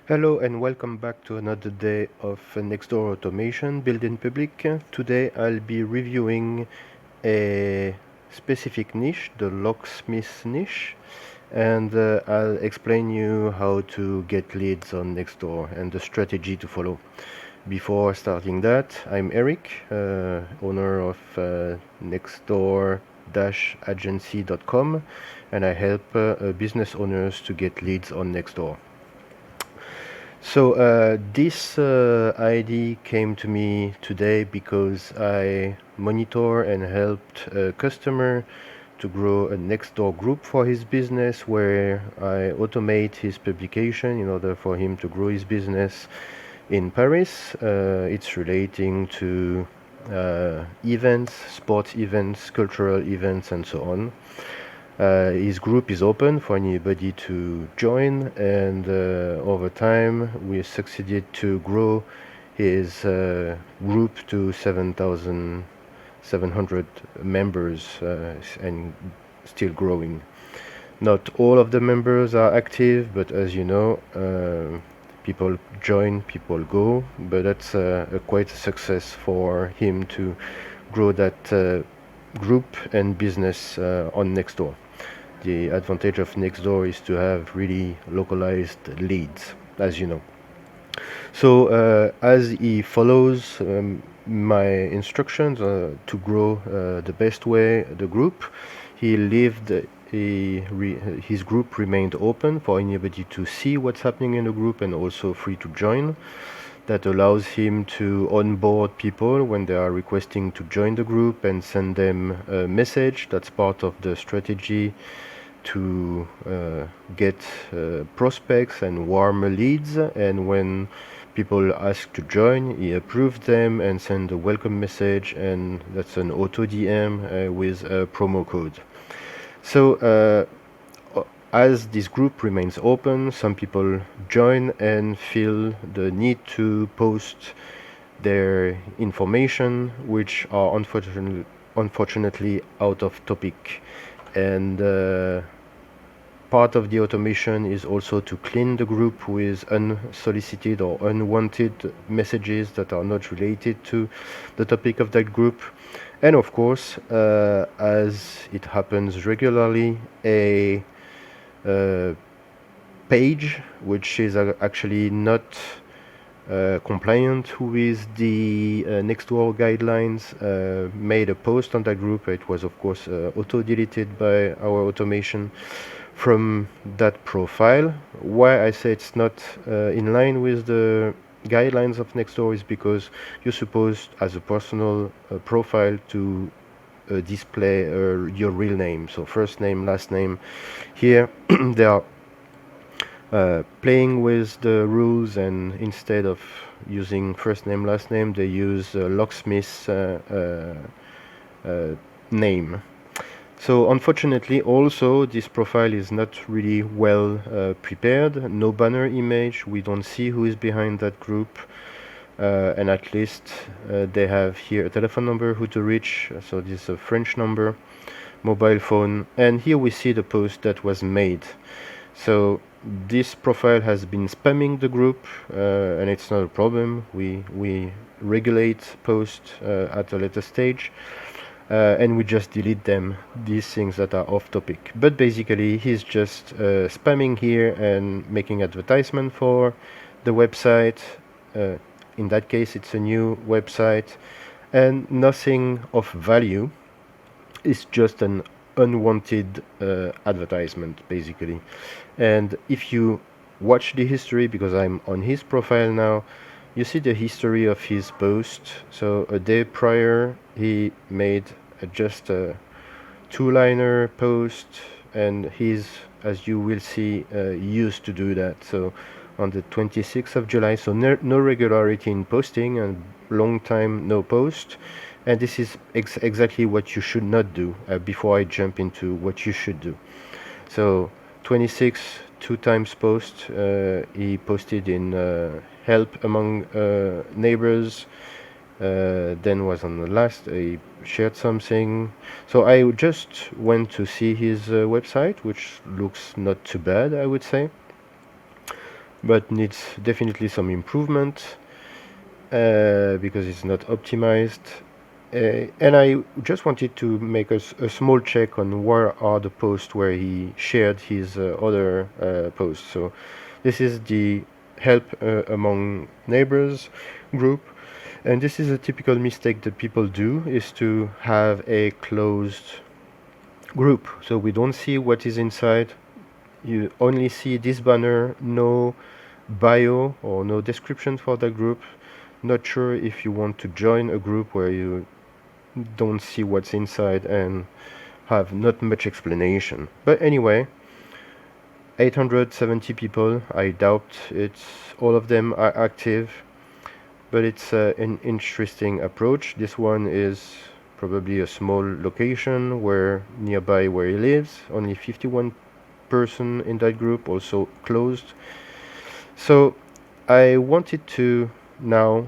Hello and welcome back to another day of Nextdoor automation built in public. Today I'll be reviewing a specific niche, the locksmith niche, and I'll explain you how to get leads on Nextdoor and the strategy to follow. Before starting that, I'm Eric, owner of Nextdoor-agency.com, and I help business owners to get leads on Nextdoor. So this ID came to me today because I monitor and helped a customer to grow a Nextdoor group for his business where I automate his publication in order for him to grow his business in Paris. It's relating to events, sports events, cultural events, and so on. His group is open for anybody to join, and over time we succeeded to grow his group to 7,700 members and still growing. Not all of the members are active, but as you know, people join, people go, but that's quite a success for him to grow that group and business on Nextdoor. The advantage of Nextdoor is to have really localized leads, as you know. So as he follows my instructions to grow the best way the group, his group remained open for anybody to see what's happening in the group and also free to join. That allows him to onboard people when they are requesting to join the group and send them a message. That's part of the strategy to get prospects and warmer leads, and when people ask to join, he approves them and send a welcome message, and that's an auto DM with a promo code. So as this group remains open, some people join and feel the need to post their information, which are unfortunately out of topic. And part of the automation is also to clean the group with unsolicited or unwanted messages that are not related to the topic of that group. And of course, as it happens regularly, a page which is actually not compliant with the Nextdoor guidelines made a post on that group. It was of course auto-deleted by our automation from that profile. Why I say it's not in line with the guidelines of Nextdoor is because you're supposed as a personal profile to display your real name, so first name, last name. Here they are playing with the rules, and instead of using first name, last name, they use locksmith name. So unfortunately also this profile is not really well prepared. No banner image, we don't see who is behind that group, and at least they have here a telephone number who to reach, so this is a French number, mobile phone, and here we see the post that was made. So this profile has been spamming the group, and it's not a problem. We regulate posts at a later stage, and we just delete them, these things that are off topic. But basically he's just spamming here and making advertisement for the website. In that case it's a new website, and nothing of value. It's just an unwanted advertisement basically. And if you watch the history, because I'm on his profile now, you see the history of his post. So a day prior he made just a two-liner post, and he's, as you will see, used to do that. So on the 26th of July, so no regularity in posting, and long time no post. And this is exactly what you should not do before I jump into what you should do. So 26, 2 times post, he posted in help among neighbors, then was on the last, he shared something. So I just went to see his website, which looks not too bad, I would say. but needs definitely some improvement because it's not optimized. And I just wanted to make a small check on where are the posts where he shared his other posts. So this is the help among neighbors group, and this is a typical mistake that people do, is to have a closed group. So we don't see what is inside. You only see this banner, no bio or no description for the group. Not sure if you want to join a group where you don't see what's inside and have not much explanation. But anyway, 870 people. I doubt it's all of them are active, but it's an interesting approach. This one is probably a small location where nearby where he lives. Only 51 person in that group, also closed. So I wanted to now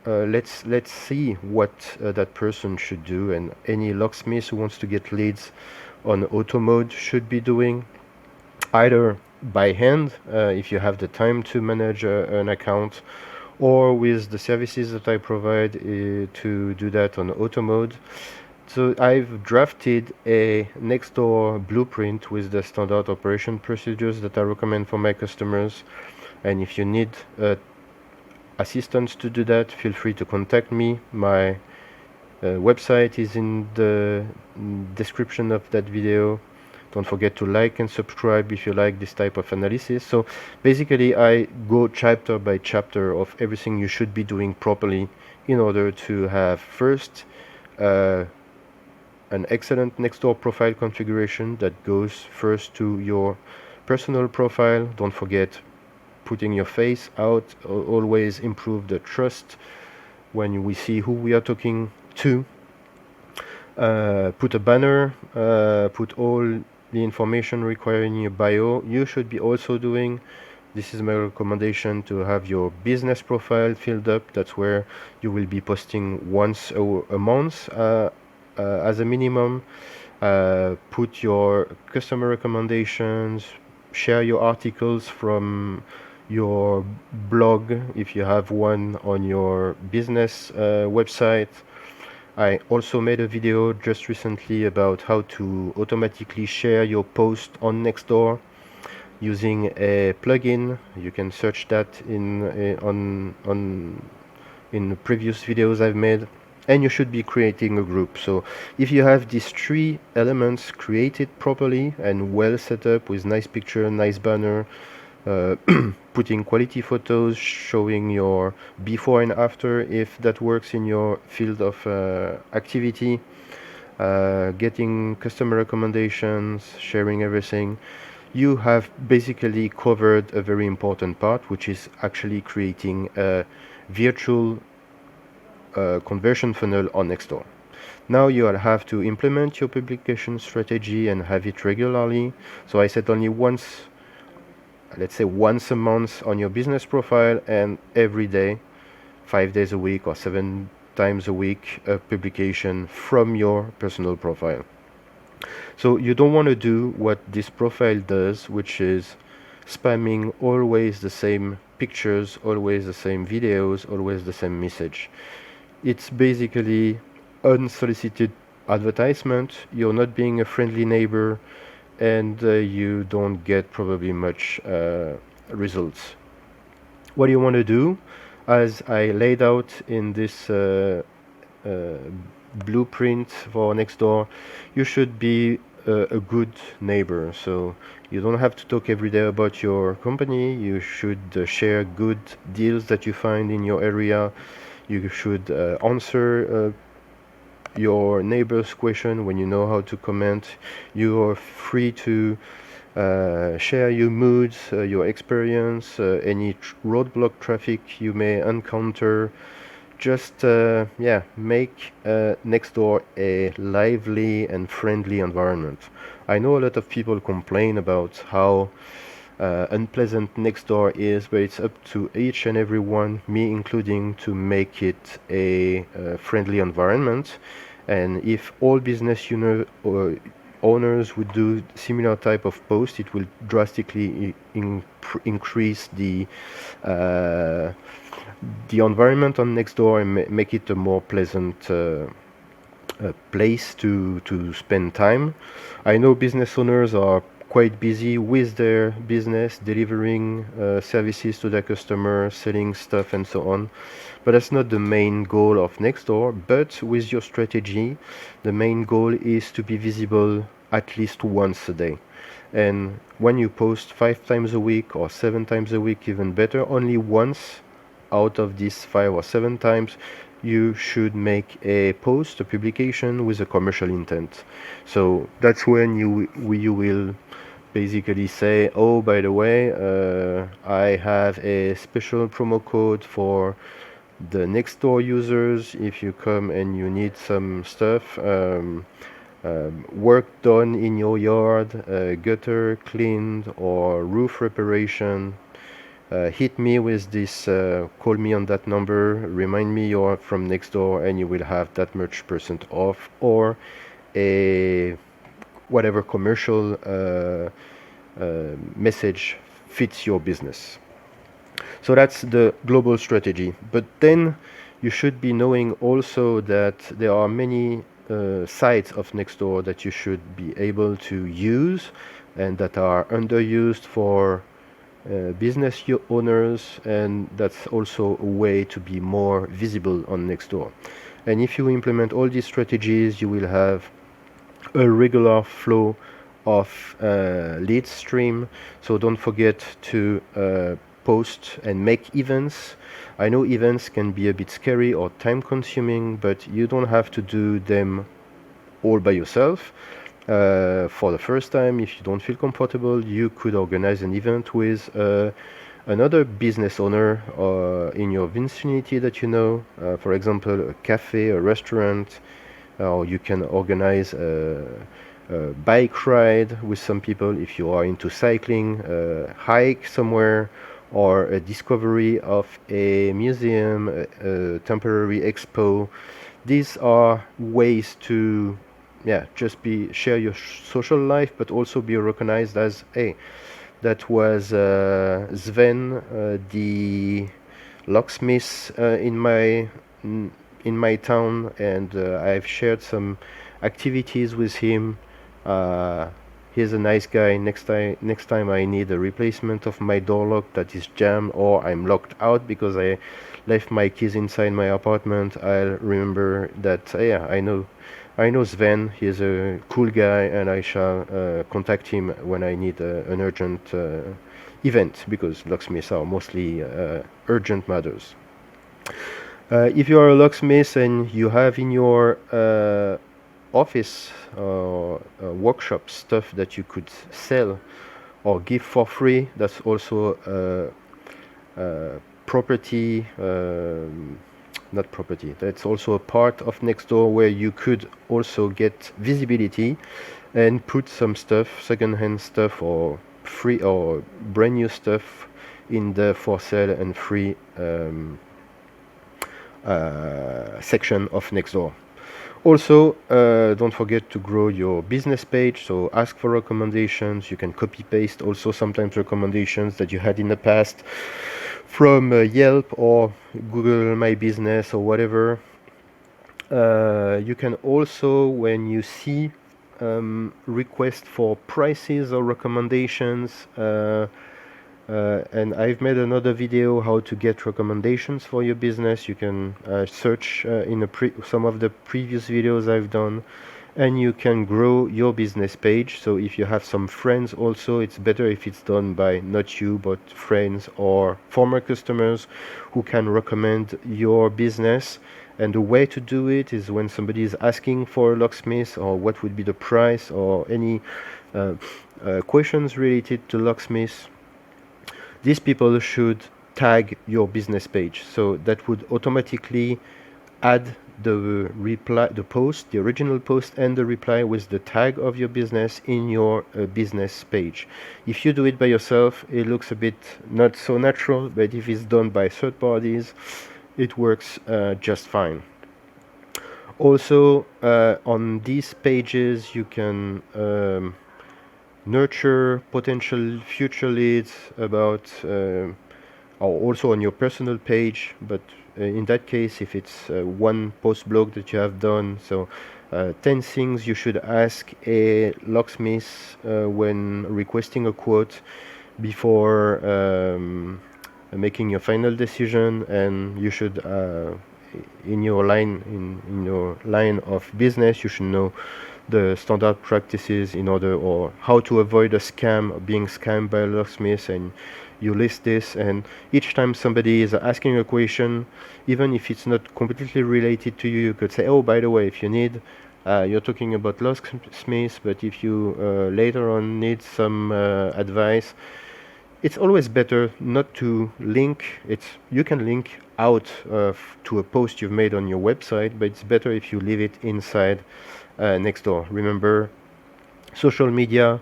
let's see what that person should do, and any locksmith who wants to get leads on auto mode should be doing, either by hand if you have the time to manage an account, or with the services that I provide to do that on auto mode. So I've drafted a Nextdoor blueprint with the standard operation procedures that I recommend for my customers, and if you need assistance to do that, feel free to contact me. My website is in the description of that video. Don't forget to like and subscribe if you like this type of analysis. So basically I go chapter by chapter of everything you should be doing properly in order to have first an excellent Nextdoor profile configuration that goes first to your personal profile. Don't forget putting your face out. Always improve the trust when we see who we are talking to. Put a banner, put all the information required in your bio. You should be also doing, this is my recommendation, to have your business profile filled up. That's where you will be posting once a month as a minimum. Put your customer recommendations, share your articles from your blog if you have one on your business website. I also made a video just recently about how to automatically share your post on Nextdoor using a plugin. You can search that in the previous videos I've made. And you should be creating a group. So if you have these three elements created properly and well set up with nice picture, nice banner, putting quality photos showing your before and after if that works in your field of activity, getting customer recommendations, sharing everything, you have basically covered a very important part, which is actually creating a virtual conversion funnel on Nextdoor. Now you'll have to implement your publication strategy and have it regularly. So I said only once, let's say once a month on your business profile, and every day, 5 days a week or 7 times a week, a publication from your personal profile. So you don't want to do what this profile does, which is spamming always the same pictures, always the same videos, always the same message. It's basically unsolicited advertisement. You're not being a friendly neighbor, and you don't get probably much results. What you want to do, as I laid out in this blueprint for Nextdoor, you should be a good neighbor. So you don't have to talk every day about your company. You should share good deals that you find in your area. You should answer your neighbor's question when you know how to comment. You are free to share your moods, your experience, any roadblock traffic you may encounter. Just make Nextdoor a lively and friendly environment. I know a lot of people complain about how unpleasant Nextdoor is, but it's up to each and every one, me including, to make it a friendly environment. And if all business owners would do similar type of post, it will drastically increase the environment on Nextdoor and make it a more pleasant place to spend time. I know business owners are quite busy with their business, delivering services to their customers, selling stuff and so on. But that's not the main goal of Nextdoor. But with your strategy, the main goal is to be visible at least once a day. And when you post 5 times a week or 7 times a week, even better, only once out of these 5 or 7 times you should make a post, a publication with a commercial intent. So that's when you will basically say, oh, by the way, I have a special promo code for the Nextdoor users. If you come and you need some stuff, work done in your yard, gutter cleaned or roof reparation, hit me with this, call me on that number, remind me you're from Nextdoor, and you will have that much % off, or a whatever commercial message fits your business. So that's the global strategy. But then you should be knowing also that there are many sides of Nextdoor that you should be able to use and that are underused for business owners, and that's also a way to be more visible on Nextdoor. And if you implement all these strategies, you will have a regular flow of lead stream. So don't forget to post and make events. I know events can be a bit scary or time consuming, but you don't have to do them all by yourself. For the first time, if you don't feel comfortable, you could organize an event with another business owner in your vicinity that you know, for example, a cafe, a restaurant, or you can organize a bike ride with some people if you are into cycling, hike somewhere, or a discovery of a museum, a temporary expo. These are ways to just share your social life, but also be recognized as, hey, that was Sven, the locksmith in my town, and I've shared some activities with him. He's a nice guy. Next time I need a replacement of my door lock that is jammed, or I'm locked out because I left my keys inside my apartment, I'll remember that, I know Sven, he's a cool guy, and I shall contact him when I need an urgent event, because locksmiths are mostly urgent matters. If you are a locksmith and you have in your office workshop stuff that you could sell or give for free, that's also property, not property, that's also a part of Nextdoor where you could also get visibility and put some stuff, secondhand stuff or free or brand new stuff in the for sale and free section of Nextdoor. Also, don't forget to grow your business page, so ask for recommendations. You can copy paste also sometimes recommendations that you had in the past from Yelp or Google My Business or whatever. You can also, when you see requests for prices or recommendations, and I've made another video how to get recommendations for your business. You can search in some of the previous videos I've done, and you can grow your business page. So if you have some friends also, it's better if it's done by not you but friends or former customers who can recommend your business. And the way to do it is when somebody is asking for a locksmith, or what would be the price, or any questions related to locksmiths, these people should tag your business page. So that would automatically add the reply, the post, the original post, and the reply with the tag of your business in your business page. If you do it by yourself, it looks a bit not so natural, but if it's done by third parties, it works just fine. Also, on these pages, you can nurture potential future leads about, or also on your personal page. But in that case, if it's one post blog that you have done, so 10 things you should ask a locksmith when requesting a quote before making your final decision, and you should in your line of business, you should know the standard practices in order, or how to avoid a scam, or being scammed by a locksmith, and you list this. And each time somebody is asking a question, even if it's not completely related to you, you could say, oh, by the way, if you need, you're talking about locksmith, but if you later on need some advice, it's always better not to link. You can link out to a post you've made on your website, but it's better if you leave it inside Nextdoor. Remember, social media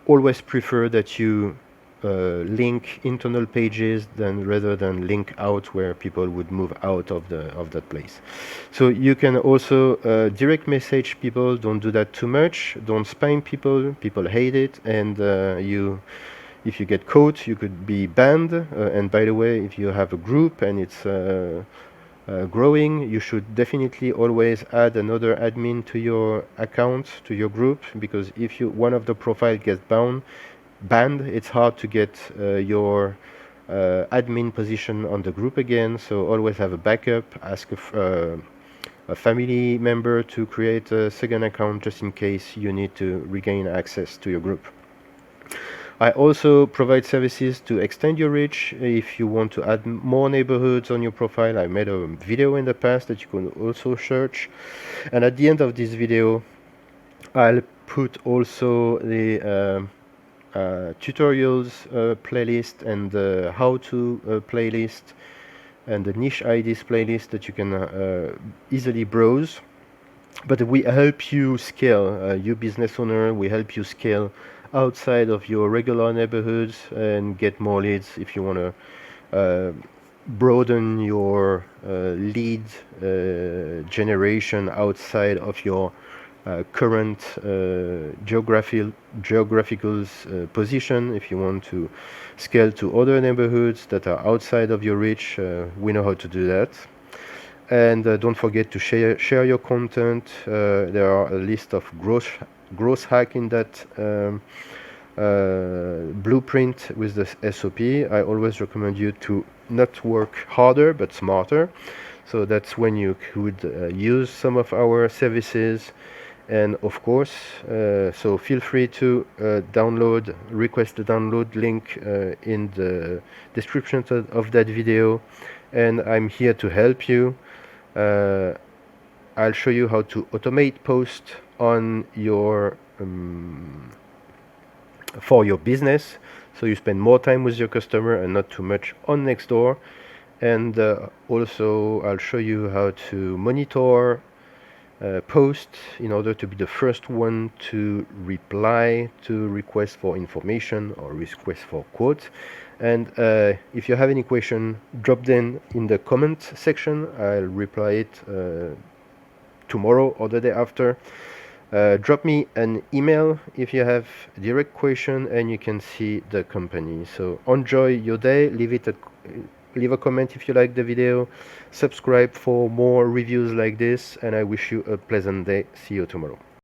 always prefer that you link internal pages rather than link out where people would move out of that place. So you can also direct message people. Don't do that too much. Don't spam people. People hate it, and if you get caught, you could be banned. And by the way, if you have a group and it's growing, you should definitely always add another admin to your account, to your group, because if one of the profile gets banned, it's hard to get your admin position on the group again. So always have a backup. Ask a family member to create a second account just in case you need to regain access to your group. I also provide services to extend your reach. If you want to add more neighborhoods on your profile, I made a video in the past that you can also search. And at the end of this video, I'll put also the tutorials playlist and the how-to playlist and the niche IDs playlist that you can easily browse. But we help you scale, you business owner, we help you scale outside of your regular neighborhoods and get more leads. If you want to broaden your lead generation outside of your current geographical position, if you want to scale to other neighborhoods that are outside of your reach, we know how to do that. And don't forget to share your content. There are a list of growth hack in that blueprint with the SOP. I always recommend you to not work harder but smarter. So that's when you could use some of our services. And of course, so feel free to request the download link in the description of that video. And I'm here to help you. I'll show you how to automate posts on your for your business, so you spend more time with your customer and not too much on Nextdoor. And also I'll show you how to monitor posts in order to be the first one to reply to requests for information or requests for quotes. And if you have any question, drop them in the comment section. I'll reply it tomorrow or the day after. Drop me an email if you have a direct question, and you can see the company. So enjoy your day. Leave a comment if you like the video. Subscribe for more reviews like this, and I wish you a pleasant day. See you tomorrow.